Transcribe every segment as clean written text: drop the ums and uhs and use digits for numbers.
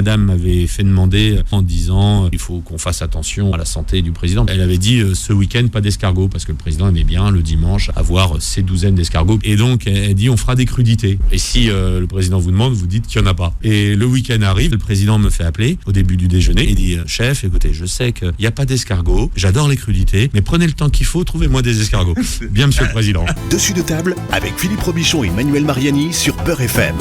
madame m'avait fait demander en disant il faut qu'on fasse attention à la santé du président. Elle avait dit ce week-end pas d'escargots parce que le président aimait bien le dimanche avoir ses douzaines d'escargots. Et donc elle dit on fera des crudités. Et si le président vous demande, vous dites qu'il n'y en a pas. Et le week-end arrive, le président me fait appeler au début du déjeuner. Il dit chef, écoutez, je sais qu'il n'y a pas d'escargots, j'adore les crudités, mais prenez le temps qu'il faut, trouvez-moi des escargots. Bien monsieur le président. Dessus de table avec Philippe Robichon et Manuel Mariani sur Beurre FM.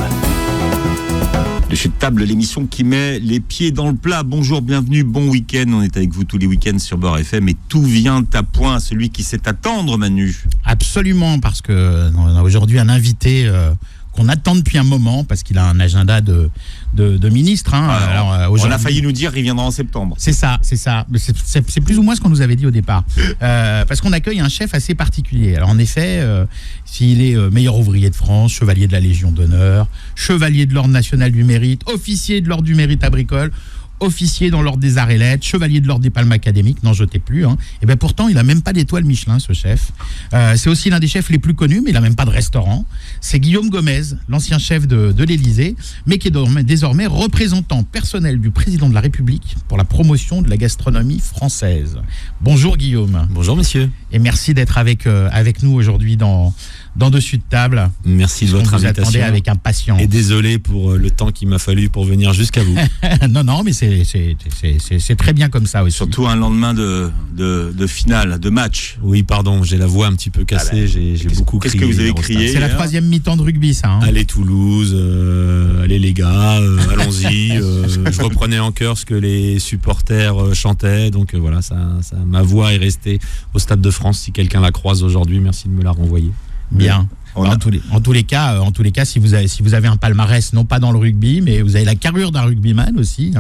Dessus de table, l'émission qui met les pieds dans le plat. Bonjour, bienvenue, bon week-end. On est avec vous tous les week-ends sur Beurre FM et tout vient à point. Celui qui sait attendre, Manu. Absolument, parce que on a aujourd'hui un invité qu'on attend depuis un moment, parce qu'il a un agenda de ministre. Alors, on a failli nous dire il viendra en septembre. C'est ça. C'est plus ou moins ce qu'on nous avait dit au départ. Parce qu'on accueille un chef assez particulier. Alors en effet, s'il est meilleur ouvrier de France, chevalier de la Légion d'honneur, chevalier de l'Ordre national du mérite, officier de l'Ordre du mérite agricole, officier dans l'ordre des arts et lettres, chevalier de l'ordre des palmes académiques, n'en jetez plus. Et bien pourtant, il n'a même pas d'étoile Michelin, ce chef. C'est aussi l'un des chefs les plus connus, mais il n'a même pas de restaurant. C'est Guillaume Gomez, l'ancien chef de l'Élysée, mais qui est désormais représentant personnel du président de la République pour la promotion de la gastronomie française. Bonjour Guillaume. Bonjour monsieur. Et merci d'être avec nous aujourd'hui dans Dessus de table. Merci de votre invitation. Vous attendez avec impatience. Et désolé pour le temps qu'il m'a fallu pour venir jusqu'à vous. Non, mais c'est très bien comme ça aussi. Surtout un lendemain de finale, de match. Oui, pardon, j'ai la voix un petit peu cassée, j'ai beaucoup crié. Qu'est-ce que vous avez crié? C'est la troisième mi-temps de rugby, ça. Allez Toulouse, allez les gars, allons-y. Je reprenais en chœur ce que les supporters chantaient, donc voilà, ma voix est restée au Stade de France. Si quelqu'un la croise aujourd'hui, merci de me la renvoyer. Bien. En tous les cas, si vous avez un palmarès, non pas dans le rugby, mais vous avez la carrure d'un rugbyman aussi,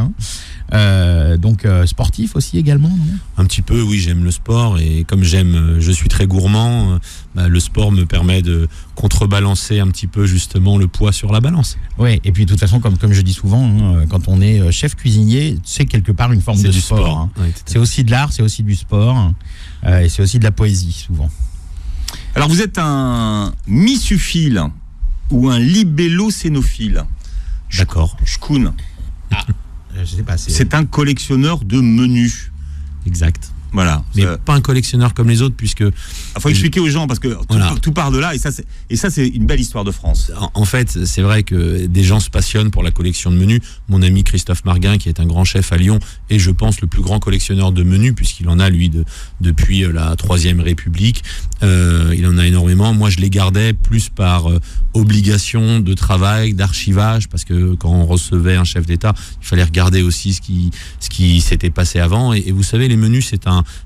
donc sportif aussi également, non ? Un petit peu, oui, j'aime le sport et comme je suis très gourmand, le sport me permet de contrebalancer un petit peu justement le poids sur la balance. Oui, et puis de toute façon, comme je dis souvent, quand on est chef cuisinier, c'est quelque part une forme de sport. Oui, c'est aussi de l'art, c'est aussi du sport, et c'est aussi de la poésie souvent. Alors vous êtes un missuphile ou un libellocénophile. D'accord. Shkoun. Je sais pas. C'est un collectionneur de menus. Exact. Voilà. Mais pas un collectionneur comme les autres, puisque... Il faut expliquer aux gens, parce que tout part de là, et ça c'est une belle histoire de France. En fait, c'est vrai que des gens se passionnent pour la collection de menus. Mon ami Christophe Marguin, qui est un grand chef à Lyon, est, je pense, le plus grand collectionneur de menus, puisqu'il en a, lui, depuis la Troisième République. Il en a énormément. Moi, je les gardais plus par obligation de travail, d'archivage, parce que quand on recevait un chef d'État, il fallait regarder aussi ce qui s'était passé avant. Et vous savez, les menus,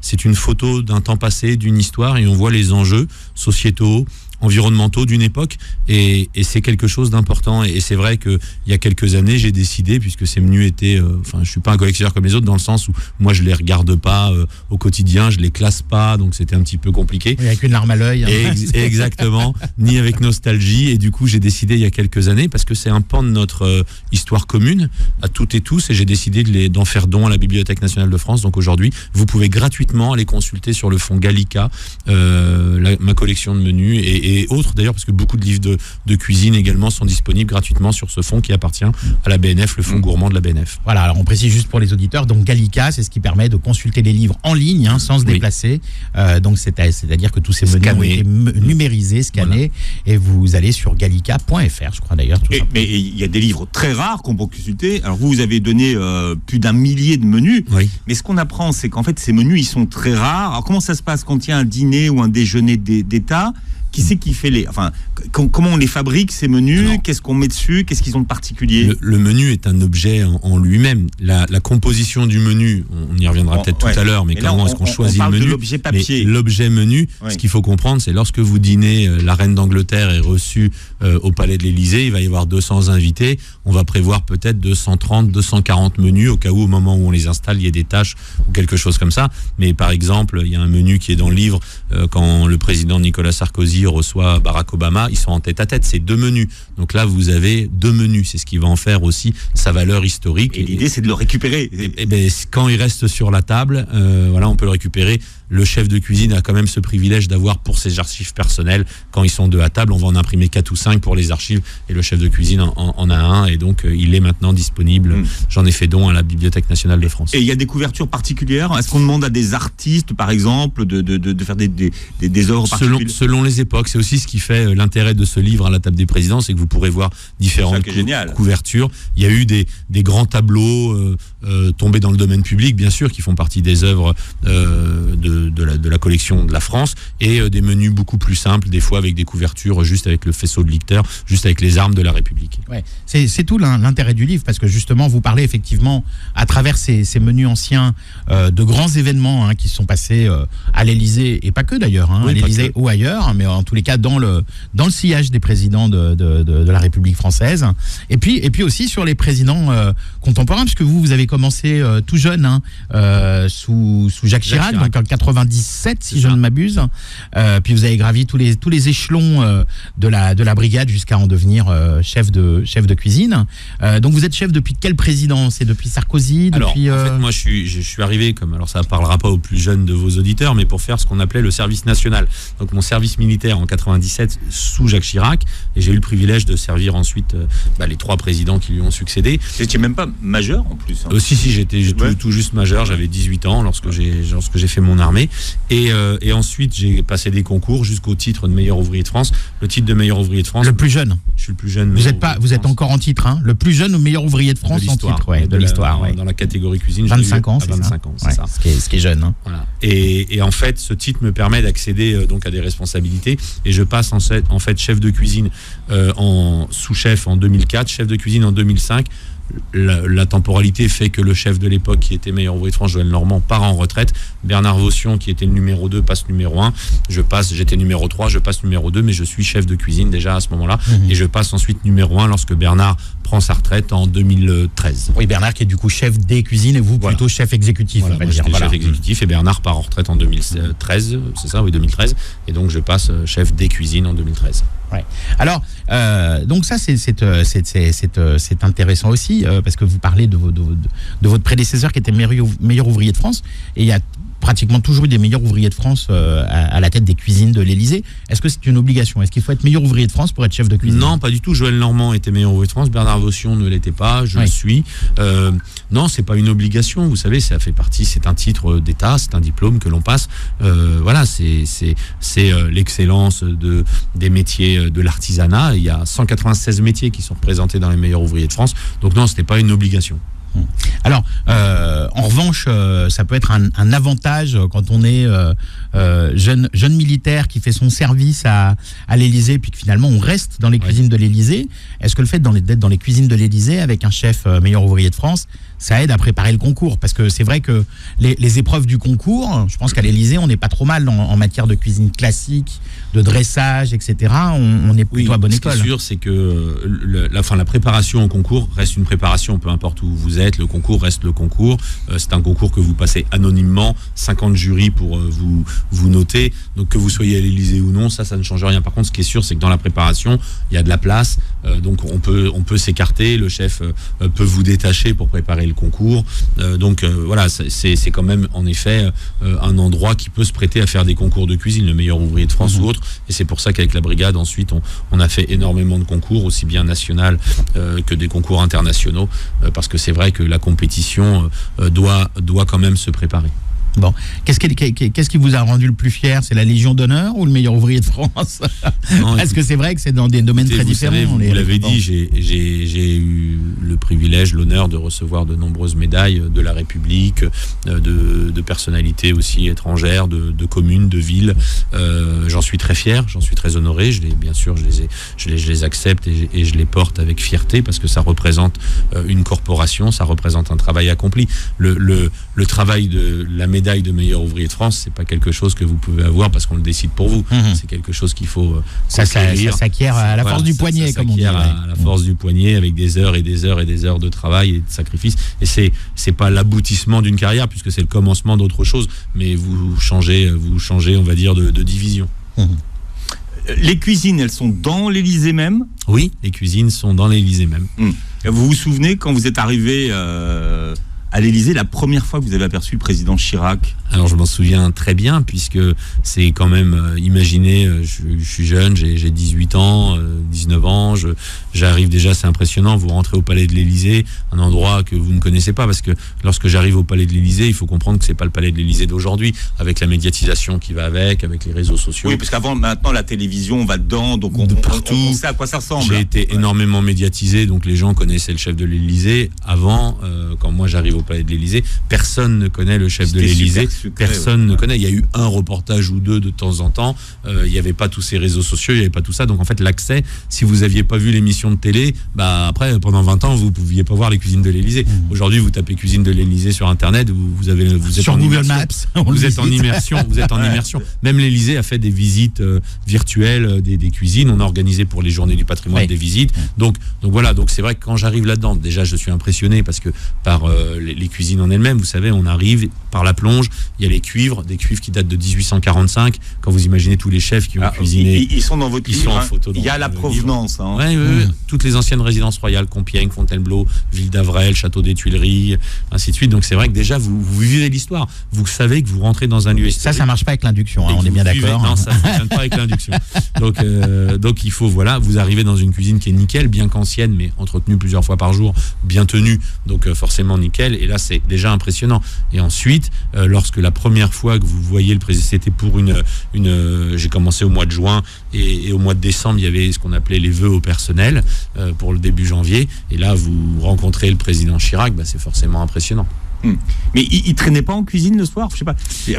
c'est une photo d'un temps passé, d'une histoire, et on voit les enjeux sociétaux, environnementaux d'une époque, et c'est quelque chose d'important. Et c'est vrai qu'il y a quelques années, j'ai décidé, puisque ces menus étaient... je suis pas un collectionneur comme les autres, dans le sens où moi je les regarde pas au quotidien, je les classe pas, donc c'était un petit peu compliqué. Oui, avec une larme à l'œil. Exactement, ni avec nostalgie. Et du coup, j'ai décidé il y a quelques années, parce que c'est un pan de notre histoire commune, à toutes et tous, et j'ai décidé d'en faire don à la Bibliothèque nationale de France. Donc aujourd'hui, vous pouvez gratuitement aller consulter sur le fonds Gallica ma collection de menus, et autres d'ailleurs, parce que beaucoup de livres de cuisine également sont disponibles gratuitement sur ce fonds qui appartient à la BNF, le fonds gourmand de la BNF. Voilà, alors on précise juste pour les auditeurs, donc Gallica, c'est ce qui permet de consulter les livres en ligne, sans se déplacer. Donc c'est-à-dire que tous ces menus ont été numérisés, scannés, voilà. Et vous allez sur gallica.fr, je crois d'ailleurs. Mais il y a des livres très rares qu'on peut consulter. Alors vous avez donné plus d'1 millier de menus, oui. Mais ce qu'on apprend, c'est qu'en fait ces menus, ils sont très rares. Alors comment ça se passe quand il y a un dîner ou un déjeuner d'État ? Qui c'est qui fait comment on les fabrique, ces menus? Alors, qu'est-ce qu'on met dessus? Qu'est-ce qu'ils ont de particulier? Le menu est un objet en lui-même. La composition du menu, on y reviendra peut-être tout à l'heure, mais comment est-ce qu'on choisit le menu? L'objet papier. Mais l'objet menu, ce qu'il faut comprendre, c'est lorsque vous dînez, la reine d'Angleterre est reçue au palais de l'Élysée, il va y avoir 200 invités, on va prévoir peut-être 230, 240 menus, au cas où, au moment où on les installe, il y a des tâches ou quelque chose comme ça. Mais par exemple, il y a un menu qui est dans le livre, quand le président Nicolas Sarkozy Sarkozy reçoit Barack Obama, ils sont en tête à tête, c'est 2 menus. Donc là, vous avez 2 menus, c'est ce qui va en faire aussi sa valeur historique. Et l'idée, c'est de le récupérer. Et ben, quand il reste sur la table, voilà, on peut le récupérer. Le chef de cuisine a quand même ce privilège d'avoir pour ses archives personnelles, quand ils sont 2 à table, on va en imprimer 4 ou 5 pour les archives, et le chef de cuisine en a un, et donc il est maintenant disponible. J'en ai fait don à la Bibliothèque nationale de France. Et il y a des couvertures particulières. Est-ce qu'on demande à des artistes, par exemple, de faire des œuvres particulières? Selon les époques, c'est aussi ce qui fait l'intérêt de ce livre à la table des présidents, c'est que vous pourrez voir différentes couvertures. Il y a eu des grands tableaux tombés dans le domaine public, bien sûr, qui font partie des œuvres de la collection de la France, et des menus beaucoup plus simples, des fois avec des couvertures juste avec le faisceau de licteurs, juste avec les armes de la République. Ouais, c'est tout l'intérêt du livre, parce que justement vous parlez effectivement à travers ces menus anciens de grands événements qui se sont passés à l'Élysée, et pas que d'ailleurs, à l'Élysée ou ailleurs, mais en tous les cas dans le sillage des présidents de la République française, et puis aussi sur les présidents contemporains, puisque vous avez commencé tout jeune sous Jacques Chirac, donc en 97 si je ne m'abuse, puis vous avez gravi tous les échelons de la brigade jusqu'à en devenir chef de cuisine. Donc vous êtes chef depuis quel président? C'est depuis Sarkozy? Alors, en fait, moi je suis arrivé alors ça ne parlera pas aux plus jeunes de vos auditeurs, mais pour faire ce qu'on appelait le service national. Donc mon service militaire en 97 sous Jacques Chirac, et j'ai eu le privilège de servir ensuite les 3 présidents qui lui ont succédé. Vous n'étiez même pas majeur en plus, Si, j'étais tout juste majeur, j'avais 18 ans lorsque j'ai fait mon armée, et ensuite j'ai passé des concours jusqu'au titre de meilleur ouvrier de France. Le titre de meilleur ouvrier de France. Le plus jeune. Je suis le plus jeune. Vous êtes encore en titre, le plus jeune ou meilleur ouvrier de France en titre, de l'histoire. Dans la catégorie cuisine, 25 ans, c'est 25 ans, c'est ça. Ce qui est jeune. Voilà. Et en fait, ce titre me permet d'accéder donc à des responsabilités, et je passe en fait chef de cuisine en sous-chef en 2004, chef de cuisine en 2005. La temporalité fait que le chef de l'époque, qui était meilleur ouvrier de France, Joël Normand, part en retraite. Bernard Vaution, qui était le numéro 2, passe numéro 1. J'étais numéro 3, je passe numéro 2, mais je suis chef de cuisine déjà à ce moment-là. Et je passe ensuite numéro 1 lorsque Bernard prend sa retraite en 2013. Oui, Bernard qui est du coup chef des cuisines, et vous plutôt chef exécutif. Voilà, moi j'étais chef exécutif, et Bernard part en retraite en 2013, c'est ça, oui, 2013. Et donc je passe chef des cuisines en 2013. Ouais. Alors, donc ça, c'est intéressant aussi, parce que vous parlez de votre prédécesseur qui était meilleur ouvrier de France, et il y a pratiquement toujours eu des meilleurs ouvriers de France à la tête des cuisines de l'Élysée. Est-ce que c'est une obligation? Est-ce qu'il faut être meilleur ouvrier de France pour être chef de cuisine? Non, pas du tout. Joël Normand était meilleur ouvrier de France, Bernard Vaution ne l'était pas, je le suis. Non, c'est pas une obligation. Vous savez, ça fait partie, c'est un titre d'État, c'est un diplôme que l'on passe. Voilà, c'est l'excellence des métiers de l'artisanat. Il y a 196 métiers qui sont représentés dans les meilleurs ouvriers de France. Donc non, ce n'est pas une obligation. Alors, en revanche, ça peut être un avantage quand on est jeune militaire qui fait son service à l'Élysée, puis que finalement on reste dans les cuisines de l'Élysée. Est-ce que le fait d'être dans les cuisines de l'Élysée avec un chef meilleur ouvrier de France, ça aide à préparer le concours? Parce que c'est vrai que les épreuves du concours, je pense qu'à l'Élysée, on n'est pas trop mal en matière de cuisine classique, de dressage, etc. On est plutôt à bonne école. Ce qui est sûr, c'est que la préparation au concours reste une préparation, peu importe où vous êtes, le concours reste le concours. C'est un concours que vous passez anonymement, 50 jurys pour vous noter. Donc que vous soyez à l'Élysée ou non, ça ne change rien. Par contre, ce qui est sûr, c'est que dans la préparation, il y a de la place. Donc on peut s'écarter, le chef peut vous détacher pour préparer le concours. Voilà, c'est quand même en effet un endroit qui peut se prêter à faire des concours de cuisine, le meilleur ouvrier de France ou autre. Et c'est pour ça qu'avec la brigade, ensuite, on a fait énormément de concours, aussi bien national que des concours internationaux, parce que c'est vrai que la compétition doit quand même se préparer. Bon, qu'est-ce qui vous a rendu le plus fier? C'est la Légion d'honneur ou le meilleur ouvrier de France? Parce que c'est vrai que c'est dans des domaines très différents. Vous l'avez dit, j'ai eu le privilège, l'honneur de recevoir de nombreuses médailles de la République, de personnalités aussi étrangères, de communes, de villes. J'en suis très fier, j'en suis très honoré. Bien sûr, je les accepte et je les porte avec fierté, parce que ça représente une corporation, ça représente un travail accompli. Le travail de la médaille de meilleur ouvrier de France, c'est pas quelque chose que vous pouvez avoir parce qu'on le décide pour vous. C'est quelque chose qu'il faut ça s'acquiert à la force du poignet, comme on dit. À la force du poignet, avec des heures et des heures et des heures de travail et de sacrifice. Et c'est pas l'aboutissement d'une carrière, puisque c'est le commencement d'autre chose, mais vous changez, on va dire, de division. Les cuisines, elles sont dans l'Élysée même ? Oui, les cuisines sont dans l'Élysée même. Vous vous souvenez quand vous êtes arrivé à l'Élysée, la première fois que vous avez aperçu le président Chirac ? Alors je m'en souviens très bien, puisque c'est quand même, imaginez, je suis jeune, j'ai 18 ans, 19 ans, j'arrive déjà, c'est impressionnant, vous rentrez au Palais de l'Élysée, un endroit que vous ne connaissez pas, parce que lorsque j'arrive au Palais de l'Élysée, il faut comprendre que c'est pas le Palais de l'Élysée d'aujourd'hui, avec la médiatisation qui va avec les réseaux sociaux. Oui, parce qu'avant, maintenant, la télévision, on va dedans, donc on sait à quoi ça ressemble. J'ai été énormément médiatisé, donc les gens connaissaient le chef de l'Élysée. Avant, quand moi j'arrive au Palais de l'Élysée, personne ne connaît le chef de l'Élysée. Personne ne connaît. Il y a eu un reportage ou deux de temps en temps. Il n'y avait pas tous ces réseaux sociaux, il n'y avait pas tout ça. Donc en fait, l'accès, si vous n'aviez pas vu l'émission de télé, après, pendant 20 ans, vous ne pouviez pas voir les cuisines de l'Élysée. Aujourd'hui, vous tapez cuisine de l'Élysée sur Internet, vous êtes sur en Google immersion. Maps. Vous êtes en immersion. Même l'Élysée a fait des visites virtuelles des cuisines. On a organisé pour les journées du patrimoine des visites. Donc voilà. Donc c'est vrai que quand j'arrive là-dedans, déjà, je suis impressionné parce que par les cuisines en elles-mêmes, vous savez, on arrive par la plonge. Il y a des cuivres qui datent de 1845. Quand vous imaginez tous les chefs qui ont cuisiné, ils sont dans votre livre. Ils sont en photo. Il y a la provenance. Oui. Toutes les anciennes résidences royales, Compiègne, Fontainebleau, Ville d'Avril, Château des Tuileries, ainsi de suite. Donc c'est vrai que déjà vous vivez l'histoire. Vous savez que vous rentrez dans un lieu historique. Ça marche pas avec l'induction. On est bien d'accord. Non, ça ne fonctionne pas avec l'induction. Donc il faut vous arrivez dans une cuisine qui est nickel, bien qu'ancienne, mais entretenue plusieurs fois par jour, bien tenue. Donc forcément nickel. Et là c'est déjà impressionnant. Et ensuite, lorsque la première fois que vous voyez le président, c'était pour j'ai commencé au mois de juin et au mois de décembre, il y avait ce qu'on appelait les vœux au personnel pour le début janvier. Et là, vous rencontrez le président Chirac, c'est forcément impressionnant. Mais il traînait pas en cuisine le soir ? Je sais pas.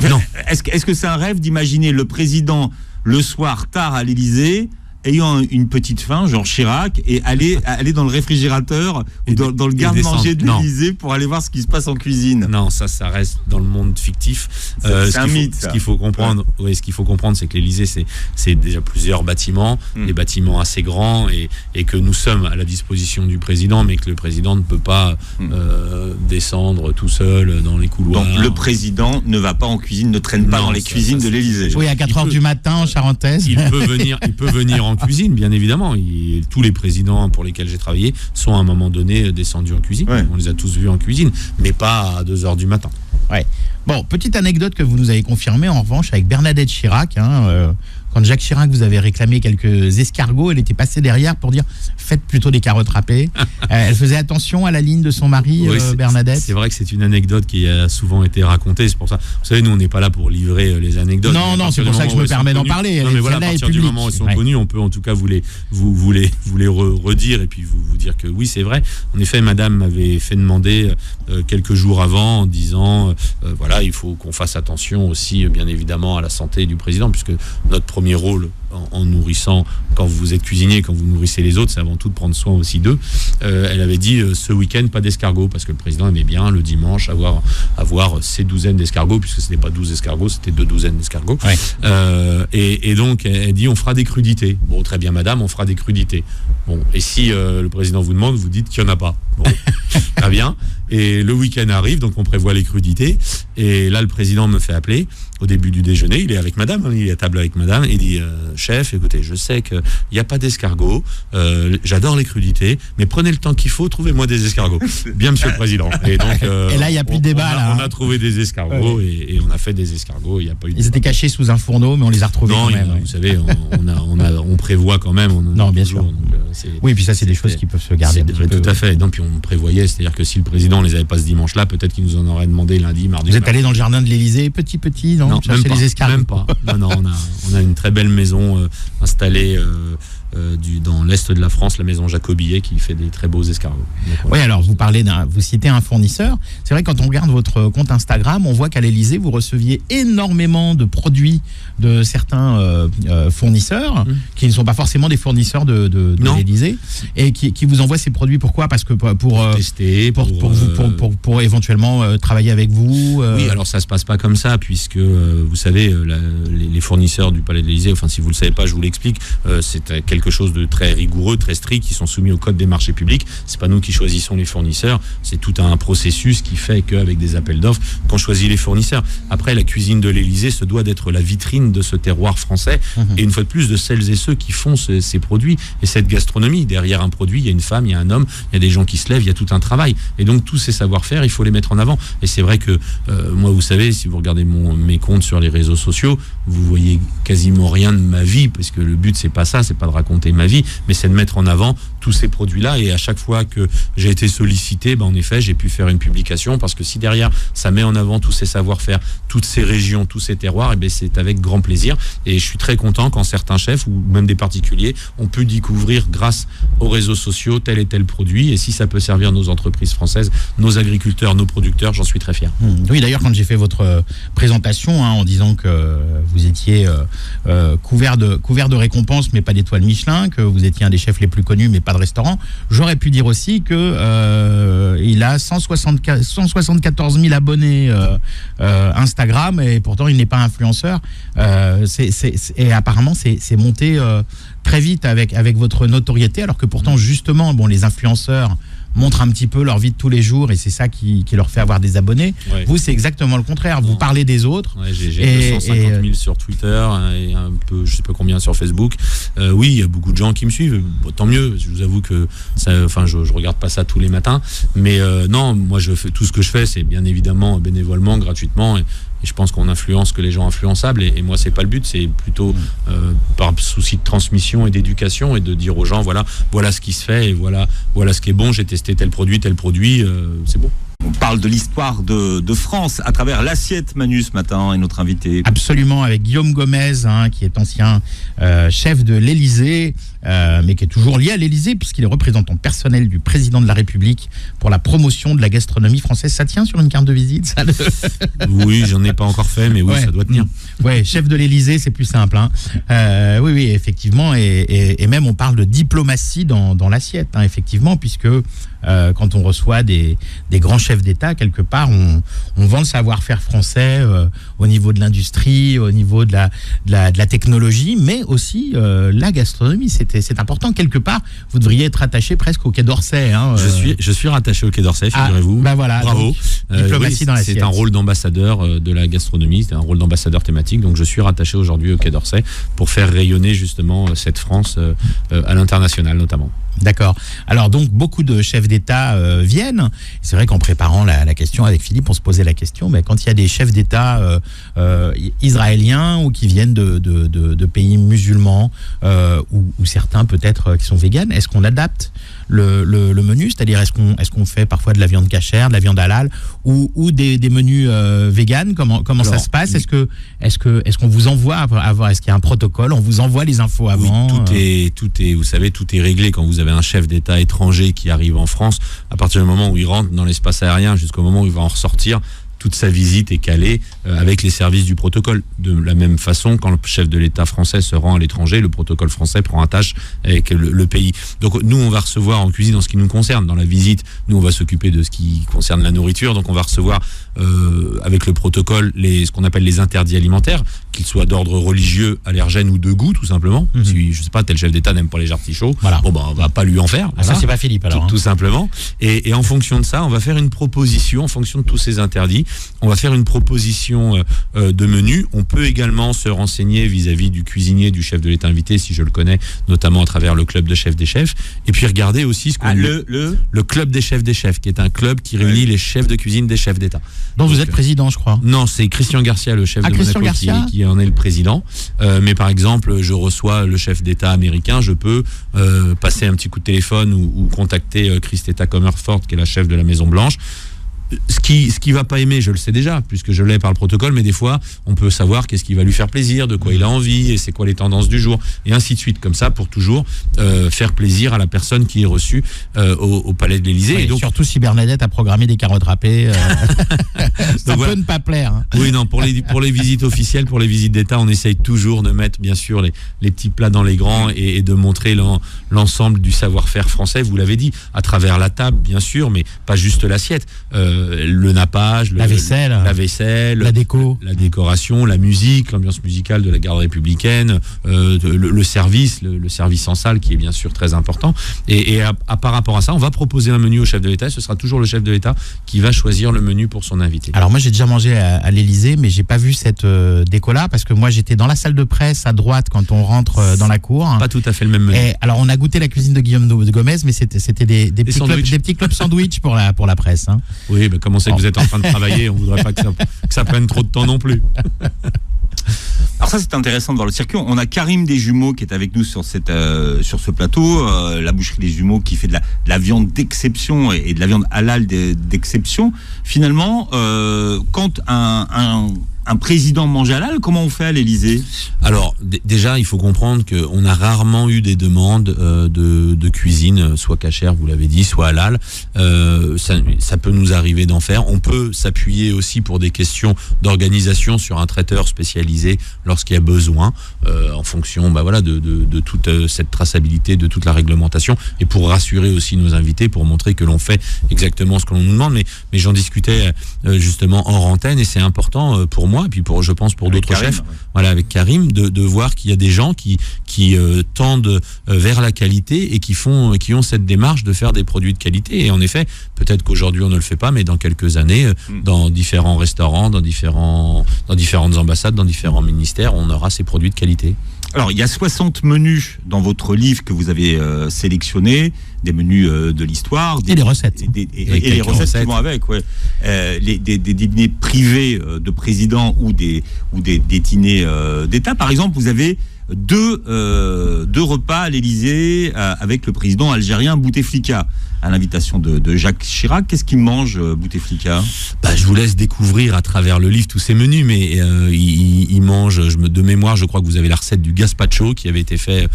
Non. Est-ce que c'est un rêve d'imaginer le président le soir tard à l'Élysée, ayant une petite faim, genre Chirac, et aller dans le réfrigérateur ou dans le garde-manger de l'Élysée pour aller voir ce qui se passe en cuisine? Non, ça reste dans le monde fictif. C'est un mythe. Ce qu'il faut comprendre, c'est que l'Élysée, c'est déjà plusieurs bâtiments, des bâtiments assez grands, et que nous sommes à la disposition du président, mais que le président ne peut pas descendre tout seul dans les couloirs. Donc le président ne va pas en cuisine, ne traîne pas dans les cuisines de l'Élysée. Oui, à 4h du matin en Charentaise. Il peut venir en cuisine, bien évidemment. Tous les présidents pour lesquels j'ai travaillé sont à un moment donné descendus en cuisine. Ouais. On les a tous vus en cuisine, mais pas à 2h du matin. Ouais. Bon, petite anecdote que vous nous avez confirmée en revanche avec Bernadette Chirac. Quand Jacques Chirac vous avait réclamé quelques escargots, elle était passée derrière pour dire faites plutôt des carottes râpées. Elle faisait attention à la ligne de son mari, Bernadette. C'est vrai que c'est une anecdote qui a souvent été racontée. C'est pour ça. Vous savez, nous on n'est pas là pour livrer les anecdotes. Non, c'est pour ça que je me permets d'en parler. Non, mais voilà, à partir du moment où elles sont connues, on peut en tout cas vous les redire et puis vous dire que oui, c'est vrai. En effet, Madame m'avait fait demander quelques jours avant en disant voilà, il faut qu'on fasse attention aussi, bien évidemment, à la santé du président, puisque notre premier rôle en nourrissant, quand vous êtes cuisinier, quand vous nourrissez les autres, c'est avant tout de prendre soin aussi d'eux. Elle avait dit ce week-end pas d'escargots, parce que le président aimait bien le dimanche avoir ses douzaines d'escargots, puisque ce n'était pas 12 escargots, c'était 2 douzaines d'escargots. Ouais. Et donc elle dit on fera des crudités. Bon, très bien madame, on fera des crudités. Bon, et si le président vous demande, vous dites qu'il n'y en a pas. Bon, très bien. Et le week-end arrive, donc on prévoit les crudités. Et là, le président me fait appeler au début du déjeuner. Il est avec madame, il est à table avec madame. Il dit chef, écoutez, je sais qu'il n'y a pas d'escargots. J'adore les crudités, mais prenez le temps qu'il faut, trouvez-moi des escargots. Bien, monsieur le président. Et donc, et là, il n'y a plus de débat. On a trouvé des escargots et on a fait des escargots. Il n'y a pas eu. Ils étaient cachés sous un fourneau, mais on les a retrouvés quand même. Vous savez, on prévoit quand même. Non, bien sûr. Donc, oui, puis ça, c'est des choses qui peuvent se garder. Tout à fait. Donc, on prévoyait, c'est-à-dire que si le président ne les avait pas ce dimanche-là, peut-être qu'il nous en aurait demandé lundi, mardi. Vous êtes allé dans le jardin de l'Élysée, petit, non, même pas, les escargots. Même pas. Non, on a une très belle maison installée dans l'est de la France, la maison Jacobillet, qui fait des très beaux escargots. Donc, voilà. Oui, alors vous citez un fournisseur. C'est vrai, quand on regarde votre compte Instagram, on voit qu'à l'Élysée, vous receviez énormément de produits de certains fournisseurs, qui ne sont pas forcément des fournisseurs de l'Élysée, et qui vous envoient ces produits. Pourquoi ? Parce que pour tester, pour éventuellement travailler avec vous. Oui, alors ça se passe pas comme ça, puisque vous savez, les fournisseurs du Palais de l'Élysée, enfin si vous le savez pas, je vous l'explique, c'est quelques quelque chose de très rigoureux, très strict, qui sont soumis au code des marchés publics. C'est pas nous qui choisissons les fournisseurs, c'est tout un processus qui fait qu'avec des appels d'offres, qu'on choisit les fournisseurs. Après, la cuisine de l'Élysée se doit d'être la vitrine de ce terroir français, et une fois de plus de celles et ceux qui font ces produits et cette gastronomie. Derrière un produit, il y a une femme, il y a un homme, il y a des gens qui se lèvent, il y a tout un travail. Et donc tous ces savoir-faire, il faut les mettre en avant. Et c'est vrai que moi, vous savez, si vous regardez mes comptes sur les réseaux sociaux, vous voyez quasiment rien de ma vie, parce que le but c'est pas ça, c'est pas de raconter ma vie, mais c'est de mettre en avant tous ces produits-là. Et à chaque fois que j'ai été sollicité, en effet, j'ai pu faire une publication, parce que si derrière ça met en avant tous ces savoir-faire, toutes ces régions, tous ces terroirs, c'est avec grand plaisir. Et je suis très content quand certains chefs ou même des particuliers ont pu découvrir grâce aux réseaux sociaux tel et tel produit. Et si ça peut servir nos entreprises françaises, nos agriculteurs, nos producteurs, j'en suis très fier. Oui, d'ailleurs, quand j'ai fait votre présentation en disant que vous étiez couvert de récompenses, mais pas d'étoiles Michelin, que vous étiez un des chefs les plus connus, mais pas de restaurant, j'aurais pu dire aussi que il a 174 000 abonnés Instagram, et pourtant il n'est pas influenceur. Et apparemment, c'est monté très vite avec votre notoriété, alors que pourtant, justement, les influenceurs montrent un petit peu leur vie de tous les jours, et c'est ça qui leur fait avoir des abonnés. Ouais. Vous, c'est exactement le contraire. Vous parlez des autres. Ouais, j'ai 250 000 sur Twitter et un peu, je sais pas combien sur Facebook. Oui, il y a beaucoup de gens qui me suivent. Tant mieux. Je vous avoue que je regarde pas ça tous les matins. Mais non, moi, tout ce que je fais, c'est bien évidemment bénévolement, gratuitement. Et je pense qu'on influence que les gens influençables, et moi c'est pas le but, c'est plutôt par souci de transmission et d'éducation, et de dire aux gens voilà ce qui se fait, et voilà ce qui est bon, j'ai testé tel produit, c'est bon. On parle de l'histoire de France à travers l'assiette, Manu, ce matin, et notre invité. Absolument, avec Guillaume Gomez, qui est ancien chef de l'Élysée, mais qui est toujours lié à l'Élysée, puisqu'il est représentant personnel du président de la République pour la promotion de la gastronomie française. Ça tient sur une carte de visite, ça? Oui, j'en ai pas encore fait, mais oui, ça doit tenir. Ouais, chef de l'Élysée, c'est plus simple. Oui, effectivement, et même on parle de diplomatie dans l'assiette, effectivement, puisque quand on reçoit des grands chefs d'État, quelque part, on vend le savoir-faire français au niveau de l'industrie, au niveau de la technologie, mais aussi la gastronomie. C'est important. Quelque part, vous devriez être attaché presque au Quai d'Orsay. Je suis rattaché au Quai d'Orsay, figurez-vous. Voilà, bravo. Diplomatie dans l'assiette. C'est un rôle d'ambassadeur de la gastronomie, c'est un rôle d'ambassadeur thématique. Donc je suis rattaché aujourd'hui au Quai d'Orsay pour faire rayonner justement cette France à l'international notamment. D'accord. Alors donc beaucoup de chefs d'État viennent. C'est vrai qu'en préparant la question avec Philippe, on se posait la question, mais quand il y a des chefs d'État israéliens ou qui viennent de pays musulmans ou certains peut-être qui sont véganes, est-ce qu'on adapte le menu? C'est-à-dire est-ce qu'on fait parfois de la viande cachère, de la viande halal ou des menus véganes? Comment alors, ça se passe? Est-ce qu'on vous envoie avant? Est-ce qu'il y a un protocole? On vous envoie les infos avant? Oui, tout est, vous savez, tout est réglé quand vous avez un chef d'État étranger qui arrive en France. À partir du moment où il rentre dans l'espace aérien jusqu'au moment où il va en ressortir, toute sa visite est calée avec les services du protocole. De la même façon, quand le chef de l'État français se rend à l'étranger, le protocole français prend attache avec le pays. Donc nous, on va recevoir en cuisine, en ce qui nous concerne, dans la visite, nous, on va s'occuper de ce qui concerne la nourriture. Donc on va recevoir avec le protocole ce qu'on appelle les interdits alimentaires, qu'ils soient d'ordre religieux, allergène ou de goût, tout simplement. Si, je sais pas, tel chef d'État n'aime pas les artichauts, on va pas lui en faire. Ça, c'est pas Philippe, alors. Tout simplement. Et en fonction de ça, on va faire une proposition, en fonction de tous ces interdits, on va faire une proposition de menu. On peut également se renseigner vis-à-vis du cuisinier, du chef de l'État invité, si je le connais, notamment à travers le club de chefs des chefs. Et puis regarder aussi ce qu'on le club des chefs, qui est un club qui réunit les chefs de cuisine des chefs d'État. Donc vous êtes président, je crois. Non, c'est Christian Garcia, le chef de Monaco, qui en est le président. Mais par exemple, je reçois le chef d'État américain, je peux passer un petit coup de téléphone ou contacter Christetta Comerford, qui est la chef de la Maison Blanche. Ce qui va pas aimer, je le sais déjà, puisque je l'ai par le protocole, mais des fois, on peut savoir qu'est-ce qui va lui faire plaisir, de quoi il a envie, et c'est quoi les tendances du jour, et ainsi de suite, comme ça, pour toujours faire plaisir à la personne qui est reçue au Palais de l'Élysée. Oui, et donc, surtout si Bernadette a programmé des carottes râpées. Ça peut ne pas plaire. Hein. Oui, non, pour les visites officielles, pour les visites d'État, on essaye toujours de mettre, bien sûr, les petits plats dans les grands et de montrer l'ensemble du savoir-faire français, vous l'avez dit, à travers la table, bien sûr, mais pas juste l'assiette. Le nappage, la vaisselle, la déco, la décoration, la musique, l'ambiance musicale de la garde républicaine, le service en salle qui est bien sûr très important. Et par rapport à ça, on va proposer un menu au chef de l'État. Ce sera toujours le chef de l'État qui va choisir le menu pour son invité. Alors moi j'ai déjà mangé à l'Élysée, mais j'ai pas vu cette déco-là parce que moi j'étais dans la salle de presse à droite quand on rentre dans la cour. Pas tout à fait le même menu. Et alors on a goûté la cuisine de Guillaume de Gomez, mais c'était des petits clubs sandwich pour la presse. Hein. Oui, bah comment c'est que vous êtes en train de travailler? On voudrait pas que ça prenne trop de temps non plus. Alors ça c'est intéressant de voir le circuit. On a Karim des Jumeaux qui est avec nous sur ce plateau, la boucherie des Jumeaux qui fait de la viande d'exception et de la viande halal d'exception. Finalement, quand un président mange halal, comment on fait à l'Élysée? Alors déjà, il faut comprendre qu'on a rarement eu des demandes de cuisine, soit cachère, vous l'avez dit, soit halal. Ça peut nous arriver d'en faire. On peut s'appuyer aussi pour des questions d'organisation sur un traiteur spécialisé lorsqu'il y a besoin, en fonction de toute cette traçabilité, de toute la réglementation, et pour rassurer aussi nos invités, pour montrer que l'on fait exactement ce que l'on nous demande. Mais j'en discutais justement hors antenne, et c'est important pour moi, et puis je pense pour d'autres chefs, ouais. Voilà, avec Karim, de voir qu'il y a des gens qui tendent vers la qualité et qui ont cette démarche de faire des produits de qualité. Et en effet, peut-être qu'aujourd'hui on ne le fait pas, mais dans quelques années, dans différents restaurants, dans différentes ambassades, dans différents ministères, on aura ces produits de qualité. Alors, il y a 60 menus dans votre livre que vous avez sélectionnés, des menus de l'histoire. Et les recettes. Et les recettes qui vont avec, ouais. Des dîners privés de présidents ou des dîners d'État. Par exemple, vous avez deux repas à l'Élysée avec le président algérien Bouteflika, à l'invitation de Jacques Chirac. Qu'est-ce qu'il mange, Bouteflika? Je vous laisse découvrir à travers le livre tous ces menus, mais il mange, de mémoire, je crois que vous avez la recette du gazpacho qui avait été fait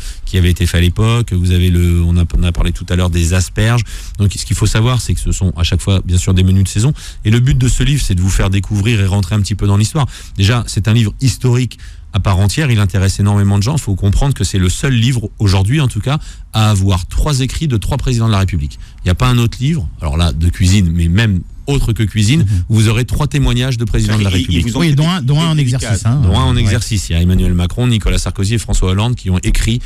à l'époque. Vous avez on a parlé tout à l'heure des asperges. Donc ce qu'il faut savoir, c'est que ce sont à chaque fois bien sûr des menus de saison. Et le but de ce livre, c'est de vous faire découvrir et rentrer un petit peu dans l'histoire. Déjà, c'est un livre historique à part entière, il intéresse énormément de gens. Il faut comprendre que c'est le seul livre, aujourd'hui en tout cas, à avoir 3 écrits de 3 présidents de la République. Il n'y a pas un autre livre, alors là, de cuisine, mais même autre que cuisine, où vous aurez 3 témoignages de présidents de la République. Oui, dont un en exercice. Dont un en exercice. Il y a Emmanuel Macron, Nicolas Sarkozy et François Hollande qui ont écrit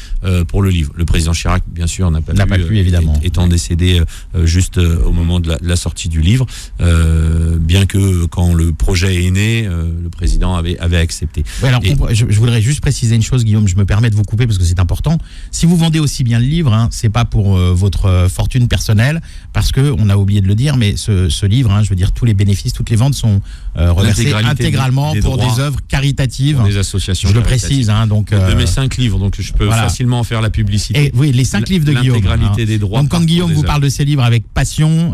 pour le livre. Le président Chirac, bien sûr, n'a pas pu évidemment, étant décédé juste au moment de la sortie du livre, bien que quand le projet est né, le président avait accepté. Oui, alors, je voudrais juste préciser une chose, Guillaume, je me permets de vous couper parce que c'est important. Si vous vendez aussi bien le livre, c'est pas pour votre fortune personnelle, parce que on a oublié de le dire, mais ce livre, je veux dire, tous les bénéfices, toutes les ventes sont reversées intégralement pour des œuvres caritatives. Pour des associations. Je le précise. De mes 5 livres, donc je peux facilement en faire la publicité. Et oui, les 5 livres de Guillaume. L'intégralité des droits. Donc quand Guillaume vous parle de ses livres avec passion,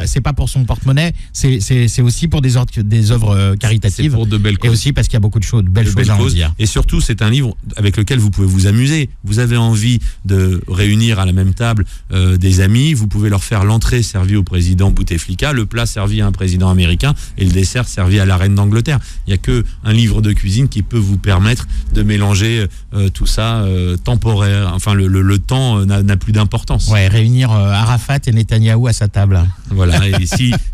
c'est pas pour son porte-monnaie, c'est aussi pour des œuvres caritatives. C'est pour de belles causes. Et aussi parce qu'il y a beaucoup de belles choses à en dire. Et surtout, c'est un livre avec lequel vous pouvez vous amuser. Vous avez envie de réunir à la même table des amis, vous pouvez leur faire l'entrée servie au président Bouteflika, le plat servi à un président américain et le dessert servi à la reine d'Angleterre. Il n'y a qu'un livre de cuisine qui peut vous permettre de mélanger tout ça temporaire. Enfin, le temps n'a plus d'importance. Ouais, réunir Arafat et Netanyahou à sa table. Voilà, et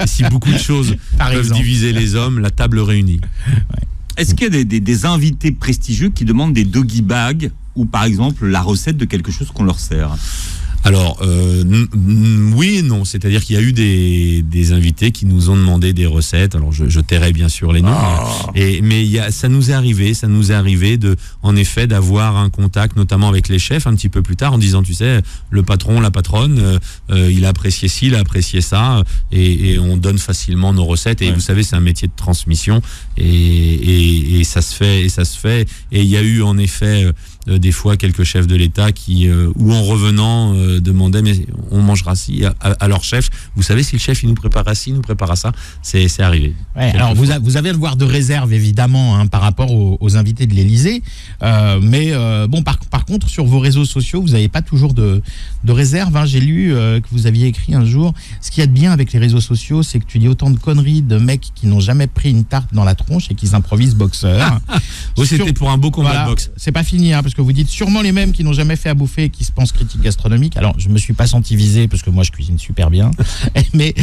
si beaucoup de choses peuvent diviser les hommes, la table réunie. Ouais. Est-ce qu'il y a des invités prestigieux qui demandent des doggy bags ou par exemple la recette de quelque chose qu'on leur sert? Alors, oui et non. C'est-à-dire qu'il y a eu des invités qui nous ont demandé des recettes. Alors, je tairai bien sûr les noms. Mais ça nous est arrivé en effet, d'avoir un contact, notamment avec les chefs, un petit peu plus tard, en disant, tu sais, le patron, la patronne, il a apprécié ci, il a apprécié ça, et on donne facilement nos recettes. Et vous savez, c'est un métier de transmission, et ça se fait, et ça se fait. Et il y a eu en effet des fois quelques chefs de l'État qui, ou en revenant, demandaient mais on mangera ci à leur chef. Vous savez, si le chef il nous prépare ci, il nous prépare ça, c'est arrivé. Ouais, alors vous avez le devoir de réserve évidemment par rapport aux invités de l'Élysée, mais bon par contre sur vos réseaux sociaux vous n'avez pas toujours de réserve. J'ai lu que vous aviez écrit un jour, ce qu'il y a de bien avec les réseaux sociaux, c'est que tu dis autant de conneries de mecs qui n'ont jamais pris une tarte dans la tronche et qui s'improvisent boxeurs. Oui, c'était pour un beau combat de boxe. C'est pas fini, parce que vous dites sûrement les mêmes qui n'ont jamais fait à bouffer et qui se pensent critiques gastronomiques. Alors je me suis pas senti visé parce que moi je cuisine super bien, mais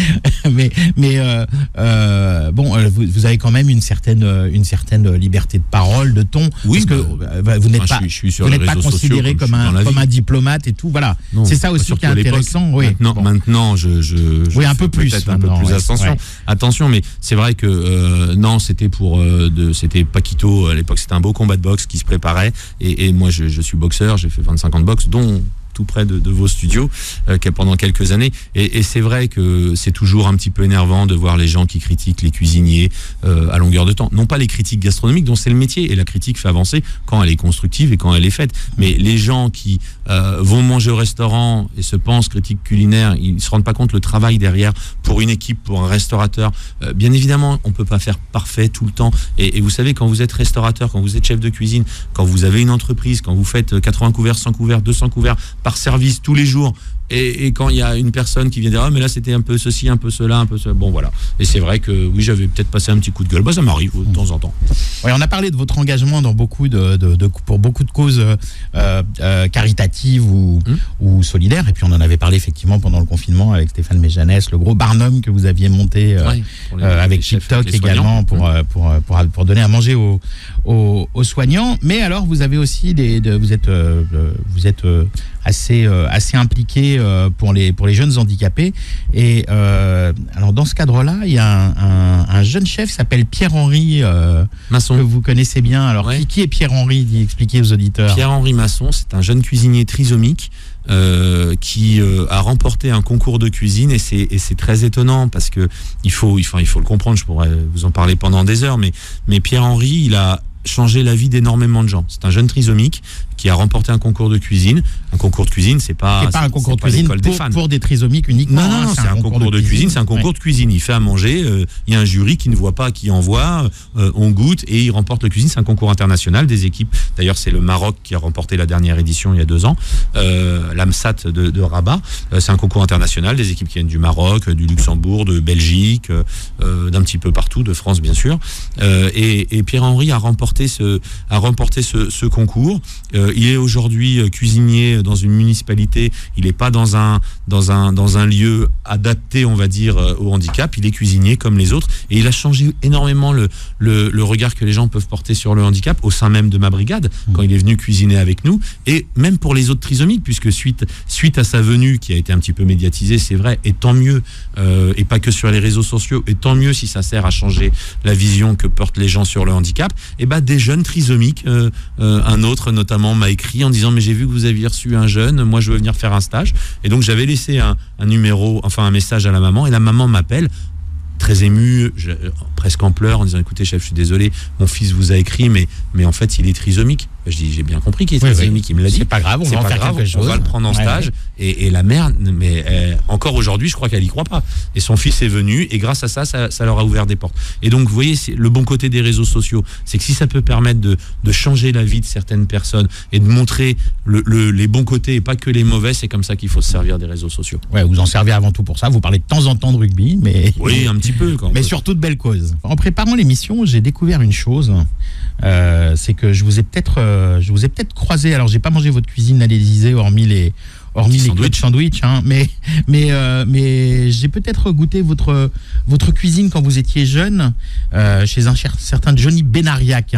vous avez quand même une certaine liberté de parole, de ton. Oui, parce que vous n'êtes pas considéré comme un diplomate et tout. Voilà, non, c'est ça aussi qui est intéressant. Oui. Maintenant, je un peu plus, peut-être un peu plus attention. Ouais. Attention, mais c'est vrai que non, c'était c'était Paquito à l'époque. C'était un beau combat de boxe qui se préparait. Et moi, je suis boxeur. J'ai fait 25 ans de boxe, dont tout près de vos studios pendant quelques années, et c'est vrai que c'est toujours un petit peu énervant de voir les gens qui critiquent les cuisiniers à longueur de temps, non pas les critiques gastronomiques dont c'est le métier, et la critique fait avancer quand elle est constructive et quand elle est faite, mais les gens qui vont manger au restaurant et se pensent critiques culinaires, ils se rendent pas compte le travail derrière pour une équipe, pour un restaurateur. Bien évidemment, on peut pas faire parfait tout le temps, et vous savez, quand vous êtes restaurateur, quand vous êtes chef de cuisine, quand vous avez une entreprise, quand vous faites 80 couverts, 100 couverts, 200 couverts par service tous les jours, et quand il y a une personne qui vient dire mais là c'était un peu ceci, un peu cela, un peu cela, bon voilà. Et c'est vrai que oui, j'avais peut-être passé un petit coup de gueule, ça m'arrive de temps en temps. Oui, on a parlé de votre engagement dans pour beaucoup de causes caritatives ou solidaires, et puis on en avait parlé effectivement pendant le confinement avec Stéphane Méjanès, le gros Barnum que vous aviez monté avec TikTok également pour donner à manger aux soignants. Mais alors vous avez aussi vous êtes assez impliqué pour les jeunes handicapés, et alors dans ce cadre-là, il y a un jeune chef qui s'appelle Pierre-Henri Masson, que vous connaissez bien. Alors qui est Pierre-Henri? Expliquez aux auditeurs. Pierre-Henri Masson, c'est un jeune cuisinier trisomique qui a remporté un concours de cuisine, et c'est très étonnant parce que il faut le comprendre. Je pourrais vous en parler pendant des heures, mais Pierre-Henri, il a changé la vie d'énormément de gens. C'est un jeune trisomique qui a remporté un concours de cuisine. Un concours de cuisine, c'est pas un concours de cuisine pour des trisomiques uniquement. Non, c'est un concours de cuisine. C'est un concours de cuisine. Il fait à manger. Il y a un jury qui ne voit pas, qui envoie. On goûte et il remporte le cuisine. C'est un concours international des équipes. D'ailleurs, c'est le Maroc qui a remporté la dernière édition il y a 2 ans. L'AMSAT de Rabat. C'est un concours international des équipes qui viennent du Maroc, du Luxembourg, de Belgique, d'un petit peu partout, de France bien sûr. Et Pierre-Henri a remporté ce concours. Il est aujourd'hui cuisinier dans une municipalité. Il n'est pas dans un lieu adapté, on va dire, au handicap. Il est cuisinier comme les autres, et il a changé énormément le regard que les gens peuvent porter sur le handicap au sein même de ma brigade quand il est venu cuisiner avec nous, et même pour les autres trisomiques, puisque suite à sa venue qui a été un petit peu médiatisée, c'est vrai, et tant mieux, et pas que sur les réseaux sociaux, et tant mieux si ça sert à changer la vision que portent les gens sur le handicap. Et des jeunes trisomiques, un autre notamment m'a écrit en disant mais j'ai vu que vous aviez reçu un jeune, moi je veux venir faire un stage, et donc j'avais laissé un message à la maman, et la maman m'appelle très ému, presque en pleurs, en disant écoutez chef, je suis désolé, mon fils vous a écrit, mais en fait il est trisomique. Je dis j'ai bien compris qu'il est trisomique, il me l'a dit. C'est pas grave, on va en faire quelque chose. On va le prendre en stage. Et la mère, encore aujourd'hui, je crois qu'elle y croit pas. Et son fils est venu, et grâce à ça leur a ouvert des portes. Et donc vous voyez, c'est le bon côté des réseaux sociaux, c'est que si ça peut permettre de changer la vie de certaines personnes et de montrer les bons côtés et pas que les mauvais, c'est comme ça qu'il faut se servir des réseaux sociaux. Ouais, vous en servez avant tout pour ça. Vous parlez de temps en temps de rugby, mais oui, un petit peu. Mais surtout de belles causes. En préparant l'émission, j'ai découvert une chose, c'est que je vous ai peut-être croisé. Alors, j'ai pas mangé votre cuisine à l'Élysée, hormis les sandwichs, mais j'ai peut-être goûté votre cuisine quand vous étiez jeune, chez un certain Johnny Benariac.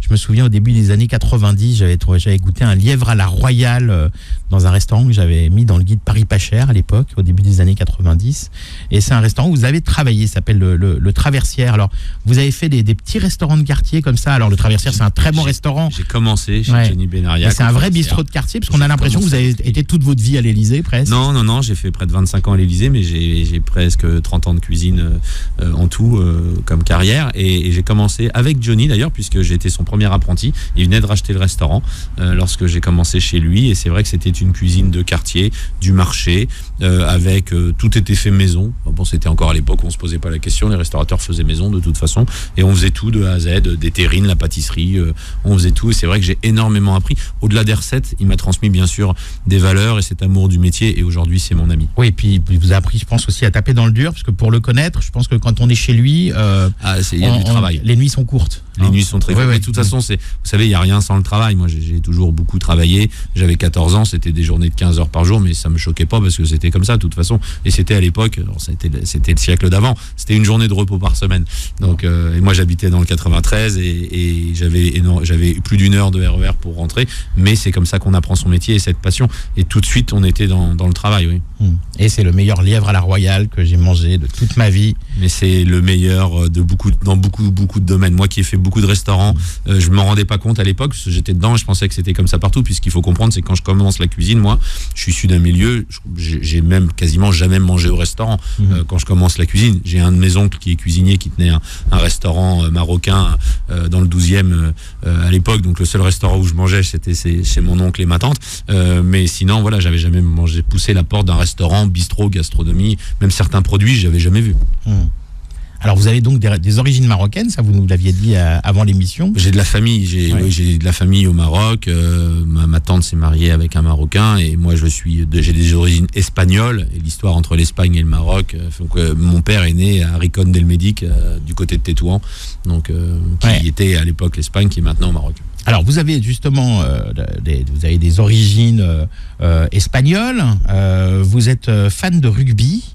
Je me souviens, au début des années 90, j'avais goûté un lièvre à la royale dans un restaurant que j'avais mis dans le guide Paris pas cher à l'époque, au début des années 90. Et c'est un restaurant où vous avez travaillé, ça s'appelle le Traversière. Alors, vous avez fait des petits restaurants de quartier comme ça. Alors, le Traversière, c'est un très bon restaurant. J'ai commencé chez Johnny Benariac. C'est un vrai bistrot de quartier, parce qu'on a l'impression que vous avez été toute votre vie à l'Élysée, presque. Non, j'ai fait près de 25 ans à l'Élysée, mais j'ai presque 30 ans de cuisine en tout comme carrière. Et j'ai commencé avec Johnny, d'ailleurs, puisque j'ai été son premier premier apprenti. Il venait de racheter le restaurant lorsque j'ai commencé chez lui, et c'est vrai que c'était une cuisine de quartier, du marché, avec tout était fait maison. Bon, c'était encore à l'époque où on se posait pas la question, les restaurateurs faisaient maison de toute façon, et on faisait tout de A à Z, des terrines, la pâtisserie, on faisait tout, et c'est vrai que j'ai énormément appris. Au-delà des recettes, il m'a transmis bien sûr des valeurs et cet amour du métier, et aujourd'hui c'est mon ami. Oui, et puis il vous a appris, je pense, aussi à taper dans le dur, parce que pour le connaître, je pense que quand on est chez lui, il y a du travail. Les nuits sont courtes. Les nuits sont très courtes. Ouais. De toute façon, vous savez, il n'y a rien sans le travail. Moi, j'ai toujours beaucoup travaillé. J'avais 14 ans, c'était des journées de 15 heures par jour, mais ça me choquait pas parce que c'était comme ça, de toute façon. Et c'était à l'époque, c'était le siècle d'avant, c'était une journée de repos par semaine. Donc, et moi, j'habitais dans le 93 et j'avais plus d'une heure de RER pour rentrer, mais c'est comme ça qu'on apprend son métier et cette passion. Et tout de suite, on était dans le travail, oui. Et c'est le meilleur lièvre à la Royale que j'ai mangé de toute ma vie. Mais c'est le meilleur dans beaucoup de domaines. Moi qui ai fait beaucoup de restaurants, je m'en rendais pas compte à l'époque, parce que j'étais dedans et je pensais que c'était comme ça partout, puisqu'il faut comprendre, c'est quand je commence la cuisine, moi, je suis issu d'un milieu, j'ai même quasiment jamais mangé au restaurant. Quand je commence la cuisine, j'ai un de mes oncles qui est cuisinier, qui tenait un restaurant marocain dans le 12e à l'époque, donc le seul restaurant où je mangeais, c'était chez mon oncle et ma tante. Mais sinon, voilà, j'avais jamais poussé la porte d'un restaurant, bistrot, gastronomie, même certains produits, j'avais jamais vu. Alors vous avez donc des origines marocaines, ça vous nous l'aviez dit avant l'émission. J'ai de la famille, j'ai de la famille au Maroc. Ma tante s'est mariée avec un Marocain et moi j'ai des origines espagnoles. Et l'histoire entre l'Espagne et le Maroc, mon père est né à Ricón del Médic, du côté de Tétouan, donc qui était à l'époque l'Espagne, qui est maintenant au Maroc. Alors vous avez justement vous avez des origines espagnoles. Vous êtes fan de rugby.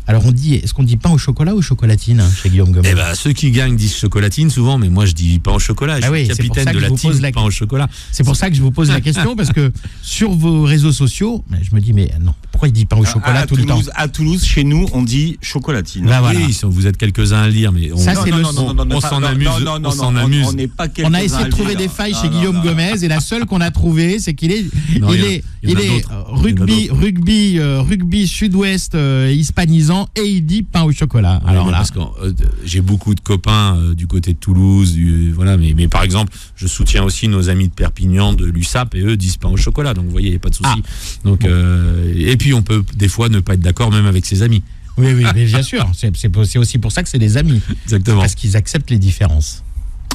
Alors est-ce qu'on dit pain au chocolat ou chocolatine chez Guillaume Gomez? Eh ben, ceux qui gagnent disent chocolatine souvent, mais moi je dis pain au chocolat. Je suis capitaine de la team pain au chocolat. C'est pour ça que je vous pose la question, parce que sur vos réseaux sociaux, je me dis mais non, pourquoi il dit pain au chocolat tout le temps? À Toulouse, chez nous, on dit chocolatine. Bah, voilà. Oui, vous êtes quelques-uns à le lire, mais on s'en amuse. On a essayé de trouver des failles chez Guillaume Gomez, et la seule qu'on a trouvée, c'est qu'il est rugby sud-ouest hispanisant, et il dit pain au chocolat. Alors là, parce que j'ai beaucoup de copains du côté de Toulouse, mais par exemple, je soutiens aussi nos amis de Perpignan, de l'USAP, et eux disent pain au chocolat. Donc vous voyez, il n'y a pas de souci. Donc et puis on peut des fois ne pas être d'accord même avec ses amis. Oui, mais bien sûr. C'est aussi pour ça que c'est des amis. Exactement. Parce qu'ils acceptent les différences.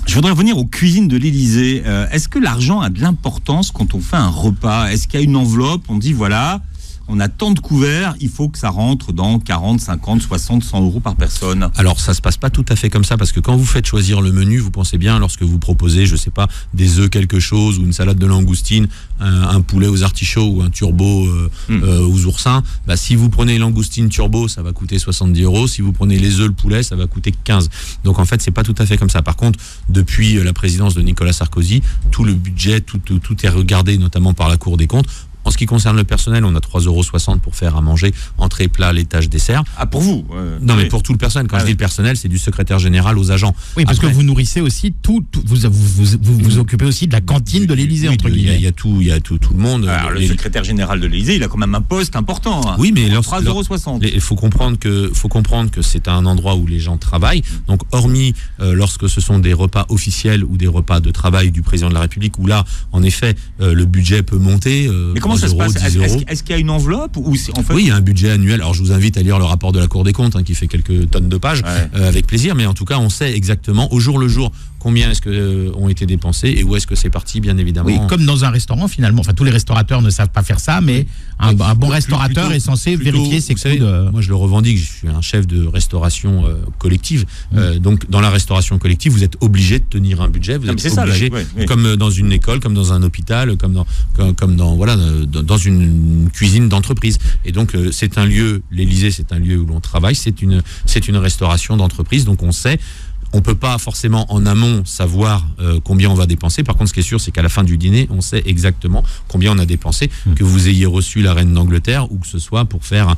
Je voudrais revenir aux cuisines de l'Élysée. Est-ce que l'argent a de l'importance quand on fait un repas? Est-ce qu'il y a une enveloppe? On dit voilà, on a tant de couverts, il faut que ça rentre dans 40, 50, 60, 100 euros par personne. Alors ça se passe pas tout à fait comme ça, parce que quand vous faites choisir le menu, vous pensez bien, lorsque vous proposez, je sais pas, des œufs quelque chose, ou une salade de langoustine, un poulet aux artichauts ou un turbo aux oursins, si vous prenez langoustine turbo, ça va coûter 70 euros. Si vous prenez les œufs, le poulet, ça va coûter 15. Donc en fait, c'est pas tout à fait comme ça. Par contre, depuis la présidence de Nicolas Sarkozy, tout le budget, tout est regardé, notamment par la Cour des comptes. En ce qui concerne le personnel, on a 3,60 € pour faire à manger, entrée, plat, laitage, dessert. Ah, pour vous Non, mais pour tout le personnel. Quand je dis le personnel, c'est du secrétaire général aux agents. Oui, parce que vous nourrissez aussi vous occupez aussi de la cantine de l'Élysée, entre guillemets. Il y a tout le monde. Alors, le secrétaire général de l'Élysée, il a quand même un poste important. Oui, mais 3,60 €. Il faut comprendre que c'est un endroit où les gens travaillent. Donc, hormis lorsque ce sont des repas officiels ou des repas de travail du président de la République, où là, en effet, le budget peut monter. Mais comment ça se passe? Est-ce qu'il y a une enveloppe ou en fait... Oui, il y a un budget annuel. Alors je vous invite à lire le rapport de la Cour des comptes, qui fait quelques tonnes de pages, avec plaisir. Mais en tout cas, on sait exactement au jour le jour combien est-ce que ont été dépensés et où est-ce que c'est parti, bien évidemment. Oui, comme dans un restaurant finalement. Enfin, tous les restaurateurs ne savent pas faire ça, mais un bon restaurateur est censé vérifier ses coûts. Moi, je le revendique. Je suis un chef de restauration collective. Donc, dans la restauration collective, vous êtes obligé de tenir un budget. Vous êtes obligé, comme dans une école, comme dans un hôpital, comme dans une cuisine d'entreprise. Et donc, c'est un lieu. L'Élysée, c'est un lieu où l'on travaille. C'est une restauration d'entreprise. Donc, on sait. On peut pas forcément en amont savoir combien on va dépenser. Par contre, ce qui est sûr, c'est qu'à la fin du dîner, on sait exactement combien on a dépensé. Que vous ayez reçu la reine d'Angleterre ou que ce soit pour faire,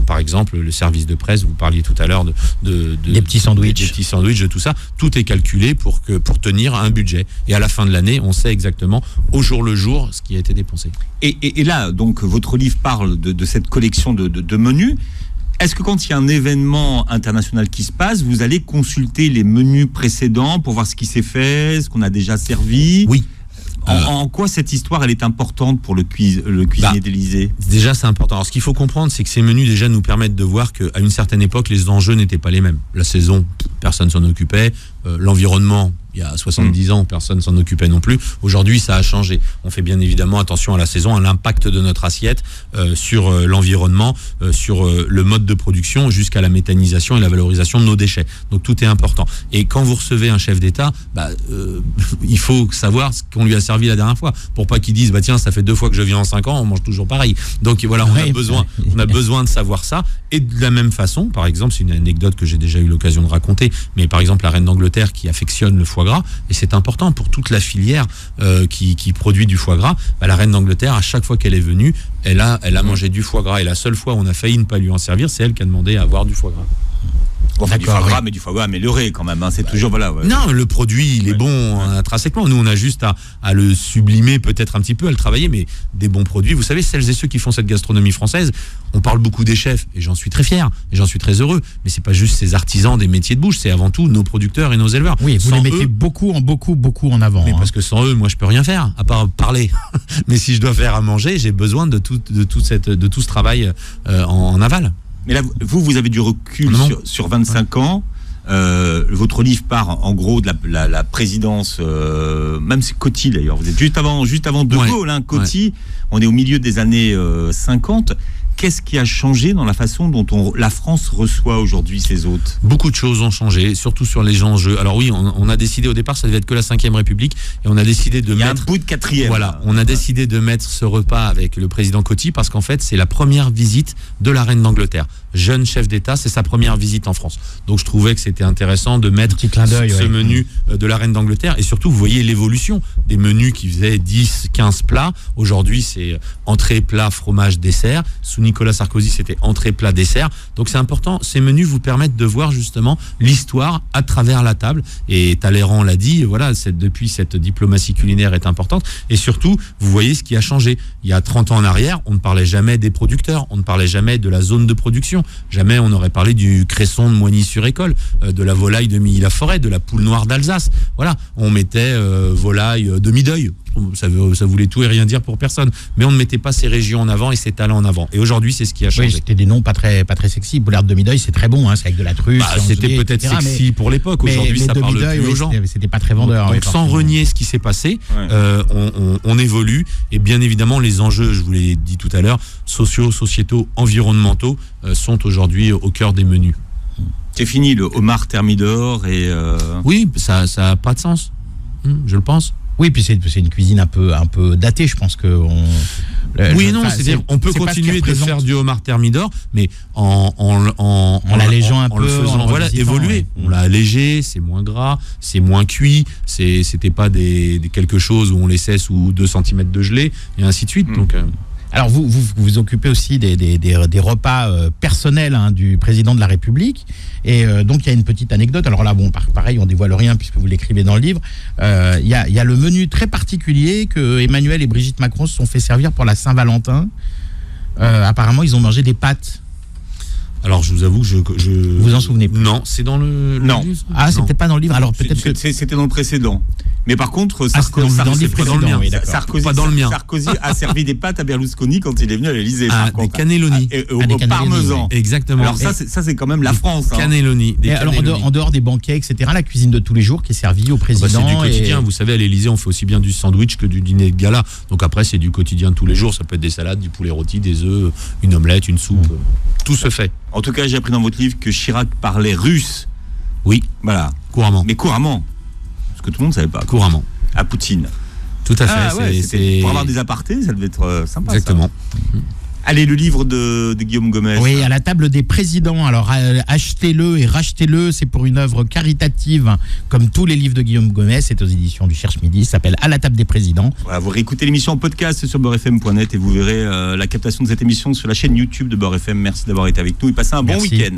par exemple, le service de presse. Vous parliez tout à l'heure des petits sandwichs. Des petits sandwichs, de tout ça. Tout est calculé pour tenir un budget. Et à la fin de l'année, on sait exactement, au jour le jour, ce qui a été dépensé. Et là, donc, votre livre parle de cette collection de menus. Est-ce que quand il y a un événement international qui se passe, vous allez consulter les menus précédents pour voir ce qui s'est fait, ce qu'on a déjà servi ? Oui. En quoi cette histoire elle est importante pour le cuisinier d'Élysée ? Déjà, c'est important. Alors, ce qu'il faut comprendre, c'est que ces menus déjà nous permettent de voir qu'à une certaine époque, les enjeux n'étaient pas les mêmes. La saison, personne s'en occupait. L'environnement, il y a 70 ans, personne s'en occupait non plus. Aujourd'hui, ça a changé. On fait bien évidemment attention à la saison, à l'impact de notre assiette sur l'environnement, sur le mode de production, jusqu'à la méthanisation et la valorisation de nos déchets. Donc tout est important. Et quand vous recevez un chef d'État, il faut savoir ce qu'on lui a servi la dernière fois, pour pas qu'il dise tiens, ça fait 2 fois que je viens en 5 ans, on mange toujours pareil. Donc voilà, on a besoin de savoir ça. Et de la même façon, par exemple, c'est une anecdote que j'ai déjà eu l'occasion de raconter, mais par exemple la reine d'Angleterre qui affectionne le foie gras, et c'est important pour toute la filière qui produit du foie gras. La reine d'Angleterre, à chaque fois qu'elle est venue, elle a mangé du foie gras, et la seule fois où on a failli ne pas lui en servir, c'est elle qui a demandé à avoir du foie gras. Enfin, du foie gras, mais du foie gras amélioré quand même. C'est toujours Non, le produit, il est bon intrinsèquement. Nous, on a juste à le sublimer, peut-être un petit peu, à le travailler, mais des bons produits. Vous savez, celles et ceux qui font cette gastronomie française, on parle beaucoup des chefs, et j'en suis très fier, et j'en suis très heureux. Mais c'est pas juste ces artisans des métiers de bouche, c'est avant tout nos producteurs et nos éleveurs. Oui, vous les mettez beaucoup en avant. Mais parce que sans eux, moi, je peux rien faire, à part parler. Mais si je dois faire à manger, j'ai besoin de tout ce travail en aval. Mais là, vous avez du recul sur 25 ans. Votre livre part en gros de la présidence, même c'est Coty d'ailleurs. Vous êtes juste avant De Gaulle, Coty. On est au milieu des années 50. Qu'est-ce qui a changé dans la façon dont la France reçoit aujourd'hui ses hôtes ? Beaucoup de choses ont changé, surtout sur les enjeux. Alors oui, on a décidé au départ, ça devait être que la 5e République, et on a décidé de mettre... un bout de 4e. Voilà, on a décidé de mettre ce repas avec le président Coty, parce qu'en fait, c'est la première visite de la reine d'Angleterre. Jeune chef d'État, c'est sa première visite en France. Donc je trouvais que c'était intéressant de mettre ce menu de la reine d'Angleterre, et surtout, vous voyez l'évolution des menus qui faisaient 10, 15 plats. Aujourd'hui, c'est entrée, plat, fromage, dessert. Sous Nicolas Sarkozy, c'était entrée, plat, dessert. Donc c'est important, ces menus vous permettent de voir justement l'histoire à travers la table. Et Talleyrand l'a dit, voilà, depuis cette diplomatie culinaire est importante. Et surtout, vous voyez ce qui a changé. Il y a 30 ans en arrière, on ne parlait jamais des producteurs, on ne parlait jamais de la zone de production. Jamais on aurait parlé du cresson de Moigny-sur-École, de la volaille de Milly-la-Forêt, de la poule noire d'Alsace. Voilà, on mettait volaille de Mideuil. Ça voulait tout et rien dire pour personne. Mais on ne mettait pas ces régions en avant et ces talents en avant. Et aujourd'hui, c'est ce qui a changé. Oui, c'était des noms pas très sexy. Boulard de Mideuil, c'est très bon, c'est avec de la truffe. C'était peut-être sexy pour l'époque. Aujourd'hui, ça parle plus aux gens. C'était pas très vendeur. Donc sans renier ce qui s'est passé, on évolue. Et bien évidemment, les enjeux, je vous l'ai dit tout à l'heure, sociaux, sociétaux, environnementaux, sont aujourd'hui au cœur des menus. C'est fini le homard thermidor et... Oui, ça n'a pas de sens. Je le pense. Oui, puis c'est une cuisine un peu datée, je pense que c'est-à-dire on peut continuer de faire du homard thermidor, mais en l'allégeant un peu, le faisant évoluer. On l'a allégé, c'est moins gras, c'est moins cuit, c'était pas quelque chose où on laissait sous 2 cm de gelée et ainsi de suite. Donc alors vous occupez aussi des repas personnels du président de la République, et donc il y a une petite anecdote. Alors là pareil, on dévoile rien puisque vous l'écrivez dans le livre. Il y a le menu très particulier que Emmanuel et Brigitte Macron se sont fait servir pour la Saint-Valentin. Apparemment ils ont mangé des pâtes. Alors je vous avoue, je vous en souvenez plus? Non, c'est dans le livre. Ah, c'était pas dans le livre. Alors peut-être que c'était dans le précédent. Mais par contre, Sarkozy a servi des pâtes à Berlusconi quand il est venu à l'Élysée. Des cannelloni. Au parmesan. Exactement. Alors ça, c'est quand même la France. Cannelloni. Alors en dehors des banquets, etc., la cuisine de tous les jours qui est servie au président. C'est du quotidien. Vous savez, à l'Élysée, on fait aussi bien du sandwich que du dîner de gala. Donc après, c'est du quotidien de tous les jours. Ça peut être des salades, du poulet rôti, des œufs, une omelette, une soupe. Tout se fait. En tout cas, j'ai appris dans votre livre que Chirac parlait russe. Oui. Voilà. Couramment. Mais couramment. Parce que tout le monde ne savait pas. Couramment. À Poutine. Tout à fait. Pour avoir des apartés, ça devait être sympa. Exactement. Ça. Allez, le livre de Guillaume Gomez. Oui, à la table des présidents. Alors, achetez-le et rachetez-le. C'est pour une œuvre caritative, comme tous les livres de Guillaume Gomez. C'est aux éditions du Cherche Midi. Ça s'appelle À la table des présidents. Voilà, vous réécoutez l'émission en podcast sur beurrefm.net et vous verrez la captation de cette émission sur la chaîne YouTube de Beurre FM. Merci d'avoir été avec nous et passez un bon week-end.